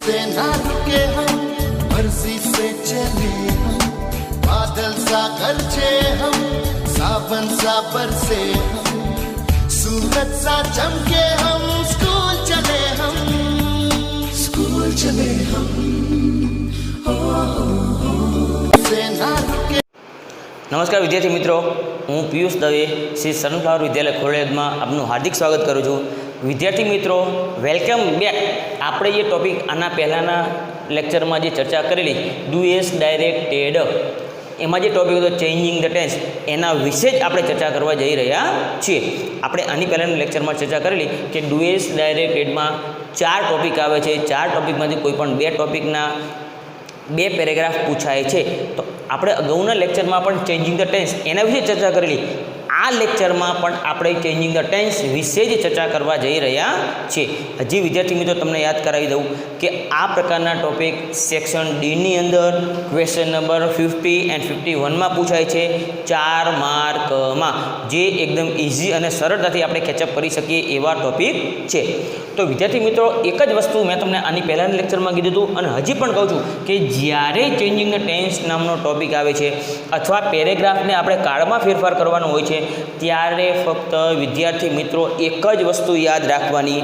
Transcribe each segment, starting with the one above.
से ना रुके हम, मर्जी से चले हम, बादल सा गरजे हम, सावन सा बरसे हम, सूरज सा चमके हम, स्कूल चले हम, स्कूल चले हम, से ना रुके। नमस्कार विद्यार्थी मित्रों, हूँ पीयूष दवे श्री सनफ्लावर विद्यालय खोड़ेदમાં આપનું હાર્દિક સ્વાગત કરું છું। વિદ્યાર્થી મિત્રો, વેલકમ બેક। આપણે જે ટોપિક આના પહેલાંના લેક્ચરમાં જે ચર્ચા કરેલી ડુએસ ડાયરેક્ટેડ, એમાં જે ટોપિક હતો ચેન્જિંગ ધ ટેન્સ, એના વિશે જ આપણે ચર્ચા કરવા જઈ રહ્યા છીએ। આપણે આની પહેલાંના લેક્ચરમાં ચર્ચા કરેલી કે ડુએસ ડાયરેક્ટેડમાં 4 ટોપિક આવે છે। 4 ટોપિકમાંથી કોઈ પણ 2 ટોપિકના 2 પેરેગ્રાફ પૂછાય છે। તો આપણે અગાઉના લેક્ચરમાં પણ ચેન્જિંગ ધ ટેન્સ એના વિશે ચર્ચા કરેલી। આ લેક્ચરમાં પણ આપણે ચેન્જિંગ ધ ટેન્સ વિશે જ ચર્ચા કરવા જઈ રહ્યા છીએ। હજી વિદ્યાર્થી મિત્રો તમને યાદ કરાવી દઉં કે આ પ્રકારના ટોપિક સેક્શન ડીની અંદર ક્વેશ્ચન નંબર 50 એન્ડ 51માં પૂછાય છે 4 માર્કમાં, જે એકદમ ઇઝી અને સરળતાથી આપણે કેચઅપ કરી શકીએ એવા ટોપિક છે। તો વિદ્યાર્થી મિત્રો, એક જ વસ્તુ મેં તમને આની પહેલાંના લેક્ચરમાં કીધું હતું અને હજી પણ કહું છું કે જ્યારે ચેન્જિંગ ધ ટેન્સ નામનો ટોપિક આવે છે અથવા પેરેગ્રાફને આપણે કાળમાં ફેરફાર કરવાનો હોય છે, ત્યારે ફક્ત વિદ્યાર્થી મિત્રો એક જ વસ્તુ યાદ રાખવાની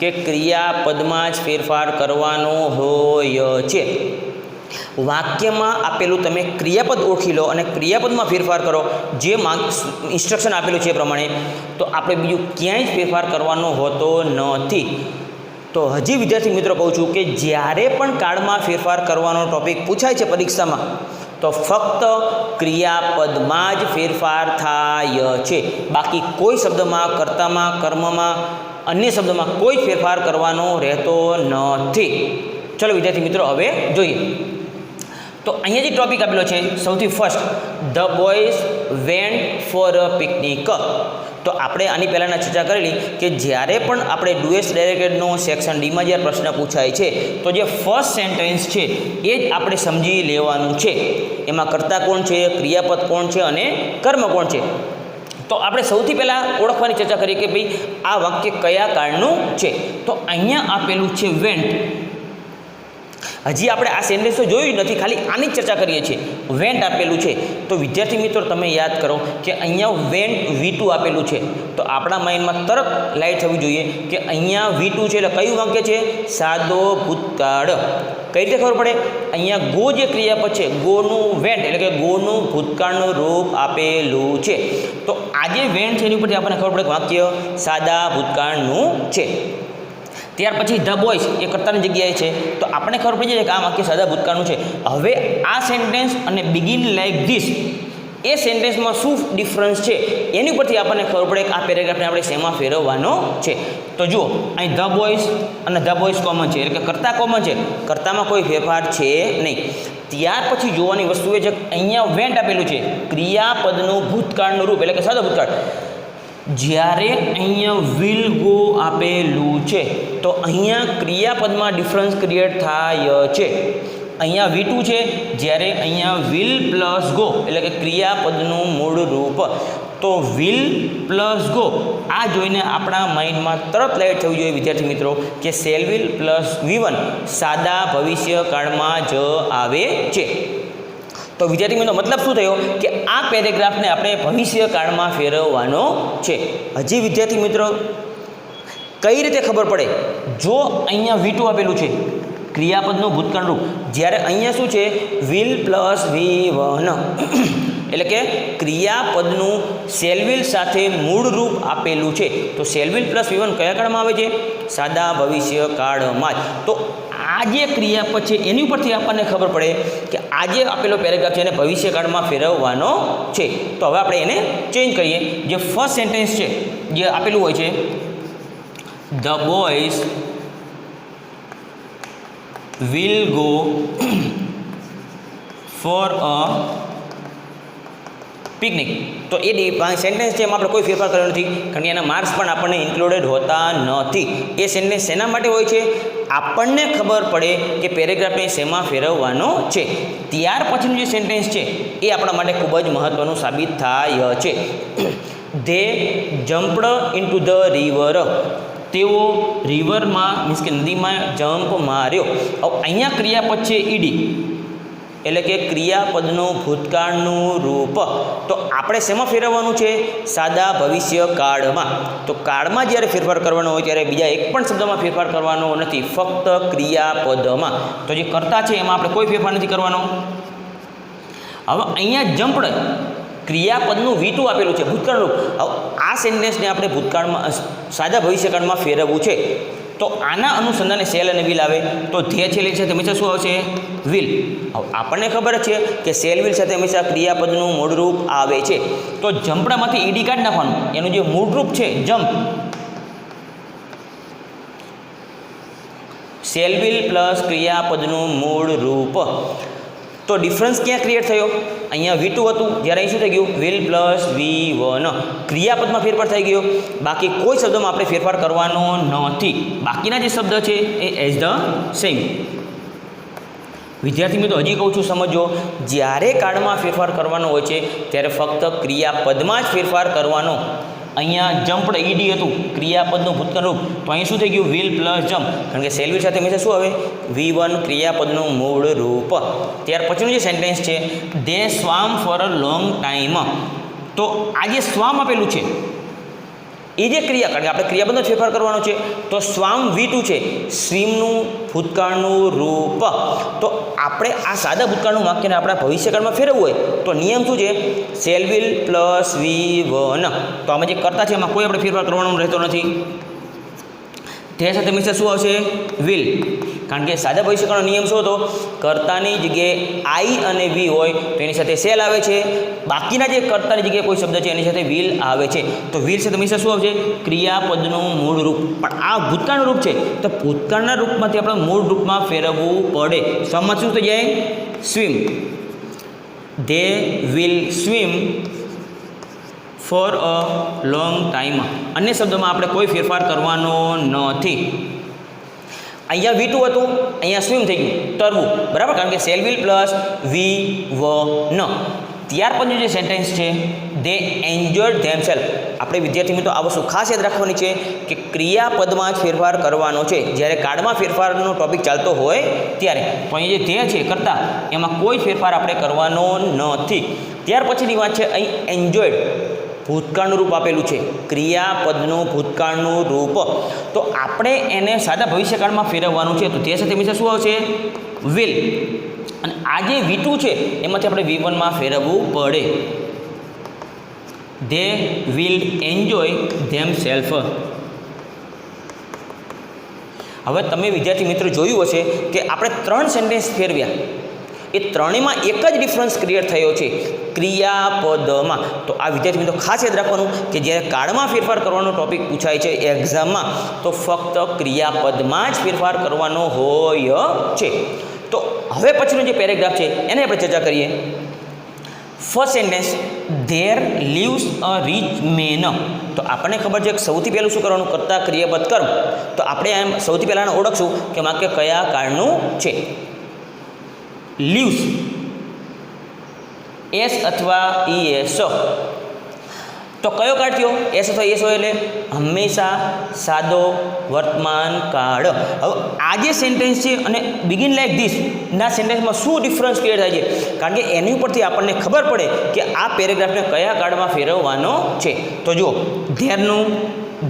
કે ક્રિયાપદમાં જ ફેરફાર કરવાનો હોય છે। વાક્યમાં આપેલું તમે ક્રિયાપદ ઓળખી લો અને ક્રિયાપદમાં ફેરફાર કરો, જે ઇન્સ્ટ્રક્શન આપેલું છે એ પ્રમાણે, તો આપણે બીજું ક્યાંય જ ફેરફાર કરવાનો હોતો નથી। તો હજી વિદ્યાર્થી મિત્રો કહું છું કે જ્યારે પણ કાળમાં ફેરફાર કરવાનો ટોપિક પૂછાય છે પરીક્ષામાં, તો ફક્ત ક્રિયાપદમાં જ ફેરફાર થાય છે। બાકી કોઈ શબ્દમાં, કર્તામાં, કર્મમાં, અન્ય શબ્દમાં કોઈ ફેરફાર કરવાનો રહેતો નથી। ચલો વિદ્યાર્થી મિત્રો, હવે જોઈએ। તો અહીંયા જે ટોપિક આપેલો છે, સૌથી first, the boys went for a picnic. તો આપણે આની પહેલાંના ચર્ચા કરેલી કે જ્યારે પણ આપણે ડુએસ ડાયરેક્ટેડનો સેક્શન ડીમાં જ્યારે પ્રશ્ન પૂછાય છે, તો જે ફર્સ્ટ સેન્ટેન્સ છે એ જ આપણે સમજી લેવાનું છે। એમાં કર્તા કોણ છે, ક્રિયાપદ કોણ છે અને કર્મ કોણ છે। તો આપણે સૌથી પહેલાં ઓળખવાની ચર્ચા કરીએ કે ભાઈ આ વાક્ય કયા કાળનું છે। તો અહીંયા આપેલું છે વેન્ટ। હજી આપણે આ સેન્ટેન્સ તો જોયું જ નથી, ખાલી આની જ ચર્ચા કરીએ છીએ। વેન્ટ આપેલું છે, તો વિદ્યાર્થી મિત્રો તમે યાદ કરો કે અહીંયા વેન્ટ V2 આપેલું છે, તો આપણા માઇન્ડમાં તરત લાઈટ થવી જોઈએ કે અહીંયા V2 છે એટલે કયું વાક્ય છે? સાદો ભૂતકાળ। કઈ રીતે ખબર પડે? અહીંયા ગો જે ક્રિયાપદ છે, ગોનું વેન્ટ એટલે કે ગોનું ભૂતકાળનું રૂપ આપેલું છે। તો આ જે વેન્ટ છે એની ઉપરથી આપણને ખબર પડે કે વાક્ય સાદા ભૂતકાળનું છે। ત્યાર પછી ધ બોયઝ એ કર્તાની જગ્યાએ છે, તો આપણને ખબર પડી જાય કે આ વાક્ય સાદા ભૂતકાળનું છે। હવે આ સેન્ટેન્સ અને બિગિન લાઈક ધીસ એ સેન્ટેન્સમાં શું ડિફરન્સ છે એની ઉપરથી આપણને ખબર પડે કે આ પેરેગ્રાફને આપણે શેમાં ફેરવવાનો છે। તો જુઓ, અહીં ધ બોયઝ અને ધ બોયઝ કોમન છે, એટલે કે કર્તા કોમન છે, કર્તામાં કોઈ ફેરફાર છે નહીં। ત્યાર પછી જોવાની વસ્તુ એ છે કે અહીંયા વેન્ટ આપેલું છે, ક્રિયાપદનું ભૂતકાળનું રૂપ એટલે કે સાદા ભૂતકાળ। જ્યારે અહીંયા વિલ ગો આપેલું છે, તો અહીંયા ક્રિયાપદમાં ડિફરન્સ ક્રિએટ થાય છે। અહીંયા V2 છે, જ્યારે અહીંયા વિલ પ્લસ ગો એટલે કે ક્રિયાપદનું મૂળ રૂપ, તો વિલ પ્લસ ગો આ જોઈને આપણા માઇન્ડમાં તરત લાઈટ થવી જોઈએ વિદ્યાર્થી મિત્રો કે શેલ વિલ પ્લસ V1 સાદા ભવિષ્યકાળમાં જ આવે છે। તો વિદ્યાર્થી મિત્રો મતલબ શું થયો કે આ પેરેગ્રાફને આપણે ભવિષ્યકાળમાં ફેરવવાનો છે। હજી વિદ્યાર્થી મિત્રો કઈ રીતે ખબર પડે? જો અહીંયા V2 આપેલું છે, ક્રિયાપદનું ભૂતકાળ રૂપ, જ્યારે અહીંયા શું છે? વિલ પ્લસ V1 એટલે કે ક્રિયાપદનું સેલવિલ સાથે મૂળ રૂપ આપેલું છે, તો સેલવિલ પ્લસ V1 કયા કાળમાં આવે છે? સાદા ભવિષ્યકાળમાં જ। તો આ જે ક્રિયાપદ છે એની ઉપરથી આપણને ખબર પડે કે આ જે આપેલો પેરેગ્રાફ છે એને ભવિષ્યકાળમાં ફેરવવાનો છે। તો હવે આપણે એને ચેન્જ કરીએ। જે ફર્સ્ટ સેન્ટેન્સ છે જે આપેલું હોય છે, the boys will go for a picnic, તો એ સેન્ટેન્સ છે એમાં આપણે કોઈ ફેરફાર કર્યો નથી, કારણ કે એના માર્ક્સ પણ આપણને ઇન્ક્લુડેડ હોતા નથી। એ સેન્ટેન્સ શેના માટે હોય છે? આપણને ખબર પડે કે પેરેગ્રાફને શેમાં ફેરવવાનો છે। ત્યાર પછીનું જે સેન્ટેન્સ છે એ આપણા માટે ખૂબ જ મહત્ત્વનું સાબિત થાય છે। They jumped into the river, તેઓ રિવરમાં મીન્સ કે નદીમાં જમ્પ માર્યો. હવે અહીંયા ક્રિયાપદ છે ઈડી, એટલે કે ક્રિયાપદનું ભૂતકાળનું રૂપ. તો આપણે શેમાં ફેરવવાનું છે? સાદા ભવિષ્ય કાળમાં. તો કાળમાં જ્યારે ફેરફાર કરવાનો હોય ત્યારે બીજા એક પણ શબ્દમાં ફેરફાર કરવાનો નથી, ફક્ત ક્રિયાપદમાં. તો જે કર્તા છે એમાં આપણે કોઈ ફેરફાર નથી કરવાનો. હવે અહીંયા જમ્પડ ક્રિયાપદનું V2 આપેલું છે, ભૂતકાળ રૂપ. હવે આ સેન્ટેન્સને આપણે ભૂતકાળમાં સાદા ભવિષ્યકાળમાં ફેરવવું છે. તો આના અનુસંધાને સેલ અને વિલ આવે. તો ધ્યેય છેલ્લી સાથે હંમેશા શું આવશે? વિલ. હવે આપણને ખબર છે કે સેલ વિલ સાથે હંમેશા ક્રિયાપદનું મૂળરૂપ આવે છે. તો જમ્પડામાંથી ઈડી કાઢી નાખવાનું. એનું જે મૂળરૂપ છે જમ્પ, સેલ વિલ પ્લસ ક્રિયાપદનું મૂળ રૂપ. તો ડિફરન્સ ક્યાં ક્રિએટ થયો? અહીંયા V2 હતું, જ્યારે અહીં શું થઈ ગયું? Will plus V1. ક્રિયાપદમાં ફેરફાર થઈ ગયો. બાકી કોઈ શબ્દમાં આપણે ફેરફાર કરવાનો નથી. બાકીના જે શબ્દ છે એ એઝ ધ સેમ. વિદ્યાર્થી મિત્રો હજી કહું છું સમજો, જ્યારે કાળમાં ફેરફાર કરવાનો હોય છે ત્યારે ફક્ત ક્રિયાપદમાં જ ફેરફાર કરવાનો. અહીંયા જમ્પડ ઈડી હતું, ક્રિયાપદનું ભૂતકાળ રૂપ. તો અહીં શું થઈ ગયું? વિલ પ્લસ જમ્પ, કારણ કે સેલ વિલ સાથે હંમેશા શું આવે? V1 ક્રિયાપદનું મૂળ રૂપ. ત્યાર પછીનું જે સેન્ટેન્સ છે, દે swarm for a long time. તો આ જે સ્વામ આપેલું છે એ જે ક્રિયા, કારણ કે આપણે ક્રિયાપદનો ફેરફાર કરવાનો છે. તો સ્વામ V2 છે, સ્વિમનું ભૂતકાળનું રૂપ. તો આપણે આ સાદા ભૂતકાળનું વાક્યને આપણા ભવિષ્યકાળમાં ફેરવવું હોય તો નિયમ શું છે? Cell will plus V1. તો આમાં જે કરતા છે એમાં કોઈ આપણે ફેરફાર કરવાનો રહેતો નથી. તે સાથે હંમેશા શું આવશે? વિલ. કારણ કે સાદા ભવિષ્યકાળનો નિયમ શું હતો? કર્તાની જગ્યાએ આઈ અને વી હોય તો એની સાથે સેલ આવે છે. બાકીના જે કર્તાની જગ્યાએ કોઈ શબ્દ છે એની સાથે વિલ આવે છે. તો વિલ સાથે હંમેશા શું આવશે? ક્રિયાપદનું મૂળ રૂપ. પણ આ ભૂતકાળનું રૂપ છે તો ભૂતકાળના રૂપમાંથી આપણે મૂળ રૂપમાં ફેરવવું પડે. સ્વામમાં શું થઈ જાય? Swim. They will swim for a long time. અન્ય શબ્દોમાં આપણે કોઈ ફેરફાર કરવાનો નથી. અહીંયા V2 હતું, અહીંયા સ્વિમ થઈ ગયું, તરવું. બરાબર, કારણ કે સેલ વિલ પ્લસ V1. ત્યાર પછીનું જે સેન્ટેન્સ છે, દે એન્જોયડ ધેમસેલ્ફ. આપણે વિદ્યાર્થી મિત્રો આ વસ્તુ ખાસ યાદ રાખવાની છે કે ક્રિયાપદમાં જ ફેરફાર કરવાનો છે જ્યારે કાળમાં ફેરફારનો ટોપિક ચાલતો હોય ત્યારે. તો અહીં જે ધ્યેય છે કરતા, એમાં કોઈ ફેરફાર આપણે કરવાનો નથી. ત્યાર પછીની વાત છે, અહીં એન્જોયડ ભૂતકાળનું રૂપ આપેલું છે, ક્રિયાપદનું ભૂતકાળનું રૂપ. તો આપણે એને સાદા ભવિષ્યકાળમાં ફેરવવાનું છે. તો તે સાથે હંમેશા શું આવશે? વિલ. અને આ જે V2 છે એમાંથી આપણે V1માં ફેરવવું પડે. They will enjoy them self. હવે તમે વિદ્યાર્થી મિત્રો જોયું હશે કે આપણે 3 સેન્ટેન્સ ફેરવ્યા, એ ત્રણેયમાં એક જ ડિફરન્સ ક્રિએટ થયો છે, ક્રિયાપદમાં. તો આ વિદ્યાર્થી મિત્રો ખાસ યાદ રાખવાનું કે જ્યારે કાળમાં ફેરફાર કરવાનો ટોપિક પૂછાય છે એક્ઝામમાં તો ફક્ત ક્રિયાપદમાં જ ફેરફાર કરવાનો હોય છે. તો હવે પછીનો જે પેરેગ્રાફ છે એને આપણે ચર્ચા કરીએ. First sentence, there lives a rich man. તો આપણને ખબર છે કે સૌથી પહેલું શું કરવાનું? કરતા ક્રિયાપદ કર્મ. તો આપણે એમ સૌથી પહેલાં ઓળખશું કે વાક્ય કયા કાળનું છે. લીવ્સ, એસ અથવા ES. તો કયો કાળ થયો? એસ અથવા ES હોય એટલે હંમેશા સાદો વર્તમાન કાળ. હવે આ જે સેન્ટેન્સ છે અને બિગિન લાઈક ધીસ ના સેન્ટેન્સમાં શું ડિફરન્સ ક્રિએટ થાય છે? કારણ કે એની ઉપરથી આપણને ખબર પડે કે આ પેરેગ્રાફને કયા કાળમાં ફેરવવાનો છે. તો જુઓ, ધેરનું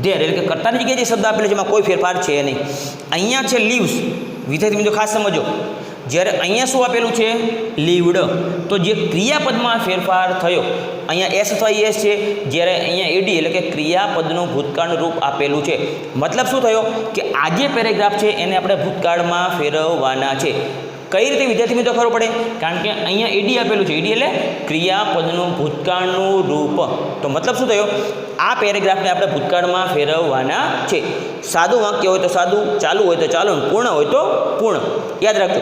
ધેર એટલે કે કર્તાની જગ્યાએ જે શબ્દ આપેલો છે એમાં કોઈ ફેરફાર છે નહીં. અહીંયા છે લીવ્સ. વિદ્યાર્થી મિત્રો ખાસ સમજો, જ્યારે અહીંયા શું આપેલું છે? લીવડ. તો જે ક્રિયાપદમાં ફેરફાર થયો, અહીંયા એસ અથવા ES છે, જ્યારે અહીંયા એડી એટલે કે ક્રિયાપદનું ભૂતકાળનું રૂપ આપેલું છે. મતલબ શું થયો કે આ જે પેરેગ્રાફ છે એને આપણે ભૂતકાળમાં ફેરવવાના છે. કઈ રીતે વિદ્યાર્થી મિત્રો ખબર પડે? કારણ કે અહીંયા એડી આપેલું છે. એડી એટલે ક્રિયાપદનું ભૂતકાળનું રૂપ. તો મતલબ શું થયો? આ પેરેગ્રાફને આપણે ભૂતકાળમાં ફેરવવાના છે. સાદું વાક્ય હોય તો સાદું, ચાલુ હોય તો ચાલુ, પૂર્ણ હોય તો પૂર્ણ. યાદ રાખજો.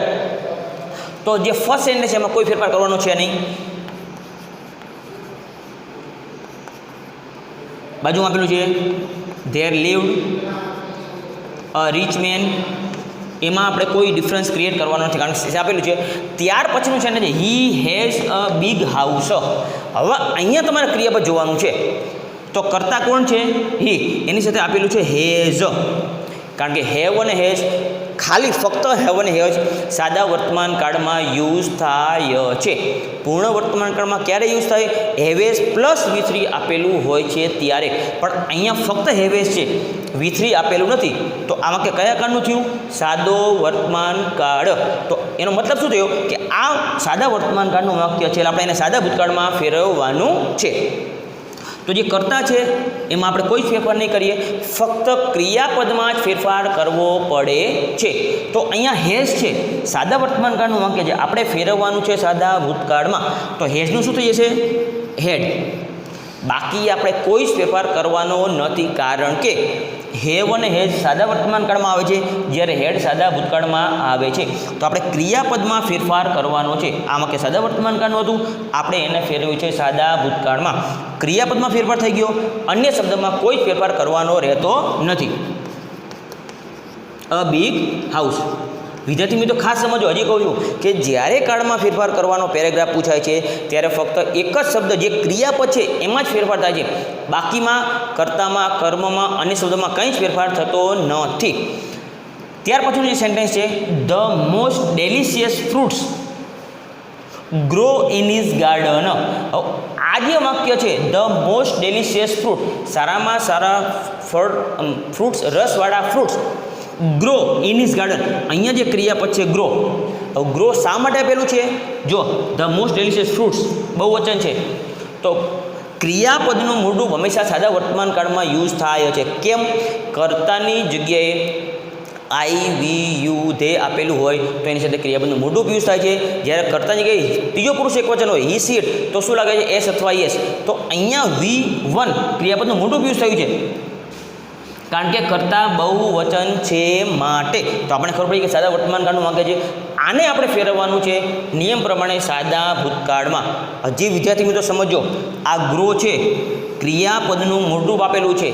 તો જે ફર્સ્ટ સેન્ટેન્સ એમાં કોઈ ફેરફાર કરવાનો છે નહીં. બાજુમાં આપેલું છે ધેર લીવ્ડ અ રીચ મેન. એમાં આપણે કોઈ ડિફરન્સ ક્રિએટ કરવાનો નથી કારણ કે આપેલું છે. ત્યાર પછીનું છે ને, he has a big house. હવે અહીંયા તમારે ક્રિયાપદ જોવાનું છે. તો કર્તા કોણ છે? હી. એની સાથે આપેલું છે હેઝ, કારણ કે હેવ અને હેઝ ખાલી ફક્ત હેવ અને હેઝ સાદા વર્તમાન કાળમાં યુઝ થાય છે. પૂર્ણ વર્તમાન કાળમાં ક્યારે યુઝ થાય? હેવેઝ પ્લસ V3 આપેલું હોય છે ત્યારે. પણ અહીંયા ફક્ત હેવેઝ છે, V3 આપેલું નથી. તો આમાં કે કયા કાળનું થયું? સાદો વર્તમાન કાળ. તો એનો મતલબ શું થયો કે આ સાદા વર્તમાન કાળનું વાક્ય છે, એટલે આપણે એને સાદા ભૂતકાળમાં ફેરવવાનું છે. તો જે કર્તા છે એમાં આપણે કોઈ જ ફેરફાર નહીં કરીએ, ફક્ત ક્રિયાપદમાં જ ફેરફાર કરવો પડે છે. તો અહીંયા હેઝ છે, સાદા વર્તમાન કાળનું વાક્ય છે, આપણે ફેરવવાનું છે સાદા ભૂતકાળમાં. તો હેઝનું શું થઈ જશે? હેડ. બાકી આપણે કોઈ જ ફેરફાર કરવાનો નથી, કારણ કે હેવ અને હેઝ સાદા વર્તમાન કાળમાં આવે છે, જ્યારે હેડ સાદા ભૂતકાળમાં આવે છે. તો આપણે ક્રિયાપદમાં ફેરફાર કરવાનો છે. આમાં કે સાદા વર્તમાન કાળનું હતું, આપણે એને ફેરવ્યું છે સાદા ભૂતકાળમાં. ક્રિયાપદમાં ફેરફાર થઈ ગયો, અન્ય શબ્દમાં કોઈ ફેરફાર કરવાનો રહેતો નથી. A big house. વિદ્યાર્થી મિત્રો ખાસ સમજો, હજી કહું છું કે જ્યારે કાળમાં ફેરફાર કરવાનો પેરેગ્રાફ પૂછાય છે ત્યારે ફક્ત એક જ શબ્દ જે ક્રિયાપદ છે એમાં જ ફેરફાર થાય છે. બાકીમાં કર્તામાં, કર્મમાં, અન્ય શબ્દોમાં કંઈ જ ફેરફાર થતો નથી. ત્યાર પછીનું જે સેન્ટેન્સ છે, the most delicious fruits grow in his garden. આ જે વાક્ય છે, ધ મોસ્ટ ડેલિશિયસ ફ્રૂટ, સારામાં સારા ફળ, ફ્રૂટ્સ, રસવાળા fruits grow in his garden. અહીંયા જે ક્રિયાપદ છે ગ્રો, ગ્રો શા માટે આપેલું છે? જો ધ મોસ્ટ ડેલિશિયસ ફ્રૂટ્સ બહુવચન છે, તો ક્રિયાપદનું મૂળરૂપ હંમેશા સાદા વર્તમાન કાળમાં યુઝ થાય છે. કેમ? કર્તાની જગ્યાએ આઈ, વી, યુ, ધે આપેલું હોય તો એની સાથે ક્રિયાપદનું મૂળરૂપ યુઝ થાય છે. જ્યારે કર્તાની જગ્યાએ ત્રીજો પુરુષ એકવચન હોય, હી, સી, ઇટ, તો શું લાગે છે? એસ અથવા યસ. તો અહીંયા V1 ક્રિયાપદનું મૂળરૂપ યુઝ થયું છે, કારણ કે કર્તા બહુવચન છે માટે. તો આપણે ખબર પડી કે સાદા વર્તમાન કાળનું વાક્ય છે, આને આપણે ફેરવવાનું છે નિયમ પ્રમાણે સાદા ભૂતકાળમાં. હજી વિદ્યાર્થી મિત્રો સમજો, આ ગ્રો છે, ક્રિયાપદનું મૂળરૂપ આપેલું છે.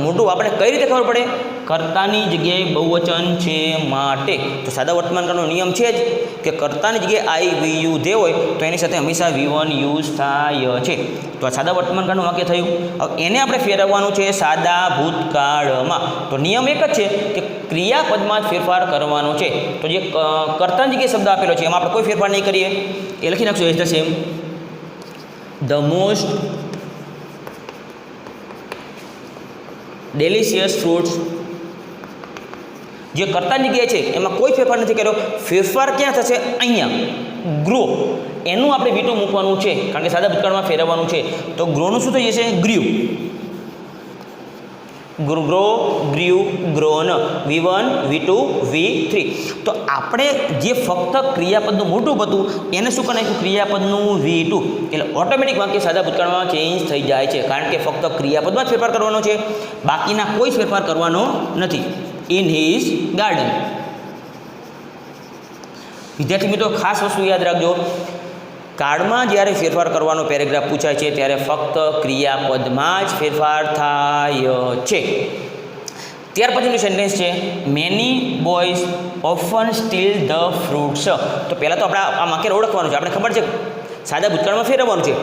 મૂળરૂપ આપણે કઈ રીતે ખબર પડે? કર્તાની જગ્યાએ બહુવચન છે માટે. તો સાદા વર્તમાન કાળનો નિયમ છે જ કે કર્તાની જગ્યાએ આઈ, વી, યુ, ધે હોય તો એની સાથે હંમેશા V1 યુઝ થાય છે. તો આ સાદા વર્તમાન કાળનું વાક્ય થયું. હવે એને આપણે ફેરવવાનું છે સાદા ભૂતકાળમાં. તો નિયમ એક જ છે કે ક્રિયાપદમાં જ ફેરફાર કરવાનો છે. તો જે કર્તાની જગ્યાએ શબ્દ આપેલો છે એમાં આપણે કોઈ ફેરફાર નહીં કરીએ. એ લખી નાખશું as the same, the most delicious fruits. જે કર્તાની જગ્યાએ છે એમાં કોઈ ફેરફાર નથી કર્યો. ફેરફાર ક્યાં થશે? અહીંયા ગ્રો, એનું આપણે V2 મૂકવાનું છે, કારણ કે સાદા ભૂતકાળમાં ફેરવવાનું છે. તો ગ્રોનું શું થઈ જશે? Grieve. Grow, grieve, grown. V1, V2, V3. તો આપણે જે ફક્ત ક્રિયાપદનું મૂળરૂપ હતું એને શું કરી નાખ્યું? ક્રિયાપદનું V2. એટલે ઓટોમેટિક વાક્ય સાદા ભૂતકાળમાં ચેન્જ થઈ જાય છે, કારણ કે ફક્ત ક્રિયાપદમાં જ ફેરફાર કરવાનો છે, બાકીના કોઈ જ ફેરફાર કરવાનો નથી. In his garden. વિદ્યાર્થી મિત્રો ખાસ વસ્તુ યાદ રાખજો, કાળમાં જ્યારે ફેરફાર કરવાનો પેરેગ્રાફ પૂછાય છે ત્યારે ફક્ત ક્રિયાપદમાં જ ફેરફાર થાય છે. ત્યાર પછીનું સેન્ટેન્સ છે, many boys often steel the fruits. તો પહેલાં તો આપણે આ વાક્યને ઓળખવાનું છે. આપણે ખબર છે સાદા ભૂતકાળમાં ફેરવવાનું છે.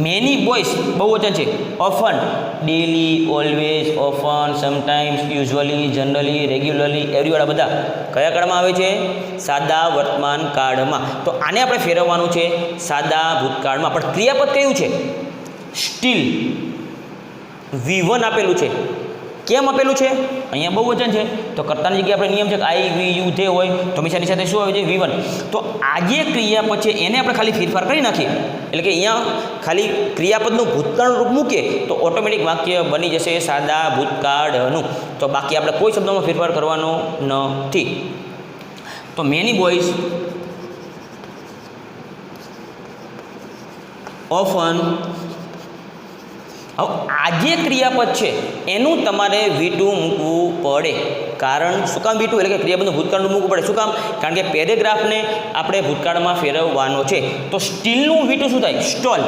મેની બોયઝ બહુવચન છે. Often, daily, always, often, sometimes, usually, generally, regularly, એવરીવાળા બધા કયા કાળમાં આવે છે? સાદા વર્તમાન કાળમાં. તો આને આપણે ફેરવવાનું છે સાદા ભૂતકાળમાં. પણ ક્રિયાપદ કયું છે? સ્ટીલ. V1 આપેલું છે. કેમ આપેલું છે? અહીંયા બહુવચન છે, તો કર્તાની જગ્યાએ આપણે નિયમ છે કે આઈ, વી, યુ, ધે હોય તો હંમેશાની સાથે શું આવે છે? V1. તો આ જે ક્રિયાપદ છે એને આપણે ખાલી ફેરફાર કરી નાખીએ, એટલે કે અહીંયા ખાલી ક્રિયાપદનું ભૂતકાળ રૂપ મૂકીએ તો ઓટોમેટિક વાક્ય બની જશે સાદા ભૂતકાળનું. તો બાકી આપણે કોઈ શબ્દોમાં ફેરફાર કરવાનો નથી. તો મેની બોયઝ ઓફન. હવે આ જે ક્રિયાપદ છે એનું તમારે V2 મૂકવું પડે. કારણ શું કામ V2? એટલે કે ક્રિયાપદનું ભૂતકાળનું મૂકવું પડે. શું કામ? કારણ કે પેરેગ્રાફને આપણે ભૂતકાળમાં ફેરવવાનો છે. તો સ્ટીલનું V2 શું થાય? સ્ટોલ.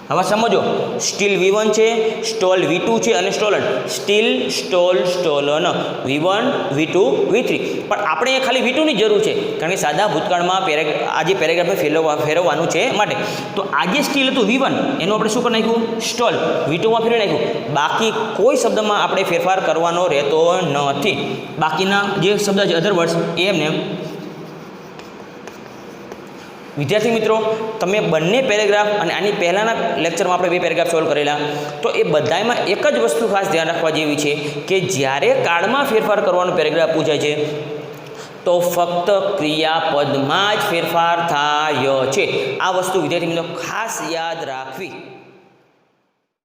હવે સમજો, સ્ટીલ V1 છે, સ્ટોલ V2 છે અને stolen. Steel, stall, stolen, V1, V2, V3. પણ આપણે અહીંયા ખાલી V2 ની જરૂર છે, કારણ કે સાદા ભૂતકાળમાં આ જે પેરેગ્રાફને ફેરવવાનું છે માટે. તો આ જે સ્ટીલ હતું V1 એનું આપણે શું કરી નાખ્યું? સ્ટોલ V2 માં ફેરવી નાખ્યું. બાકી કોઈ શબ્દમાં આપણે ફેરફાર કરવાનો રહેતો નથી. બાકીના જે શબ્દ છે અધર વર્ડ્સ એ એમને. વિદ્યાર્થી મિત્રો, તમે બંને પેરેગ્રાફ અને આની પહેલાંના લેક્ચરમાં આપણે 2 પેરેગ્રાફ સોલ્વ કરેલા, તો એ બધામાં એક જ વસ્તુ ખાસ ધ્યાન રાખવા જેવી છે કે જ્યારે કાળમાં ફેરફાર કરવાનો પેરેગ્રાફ પૂછાય છે તો ફક્ત ક્રિયાપદમાં જ ફેરફાર થાય છે. આ વસ્તુ વિદ્યાર્થી મિત્રો ખાસ યાદ રાખવી.